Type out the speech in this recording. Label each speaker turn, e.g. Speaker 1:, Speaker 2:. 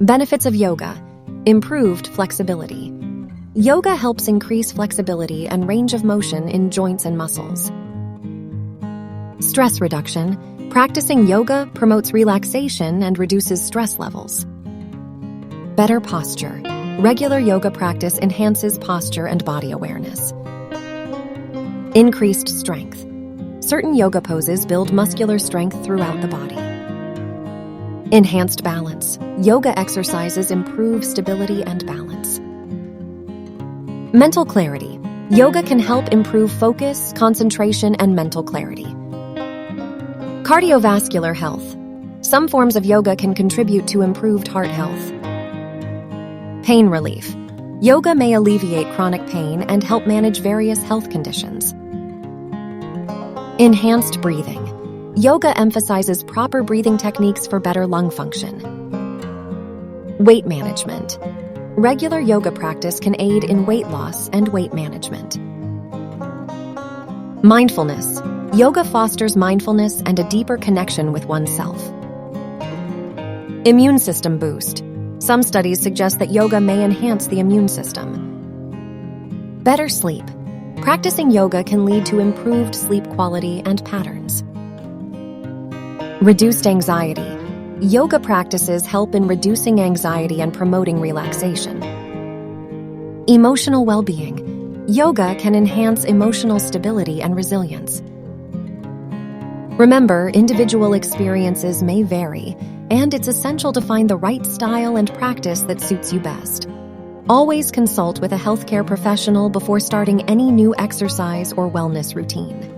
Speaker 1: Benefits of yoga: improved flexibility. Yoga helps increase flexibility and range of motion in joints and muscles. Stress reduction. Practicing yoga promotes relaxation and reduces stress levels. Better posture. Regular yoga practice enhances posture and body awareness. Increased strength. Certain yoga poses build muscular strength throughout the body. Enhanced balance. Yoga exercises improve stability and balance. Mental clarity. Yoga can help improve focus, concentration, and mental clarity. Cardiovascular health. Some forms of yoga can contribute to improved heart health. Pain relief. Yoga may alleviate chronic pain and help manage various health conditions. Enhanced breathing. Yoga emphasizes proper breathing techniques for better lung function. Weight management. Regular yoga practice can aid in weight loss and weight management. Mindfulness. Yoga fosters mindfulness and a deeper connection with oneself. Immune system boost. Some studies suggest that yoga may enhance the immune system. Better sleep. Practicing yoga can lead to improved sleep quality and patterns. Reduced anxiety. Yoga practices help in reducing anxiety and promoting relaxation. Emotional well-being. Yoga can enhance emotional stability and resilience. Remember, individual experiences may vary, and it's essential to find the right style and practice that suits you best. Always consult with a healthcare professional before starting any new exercise or wellness routine.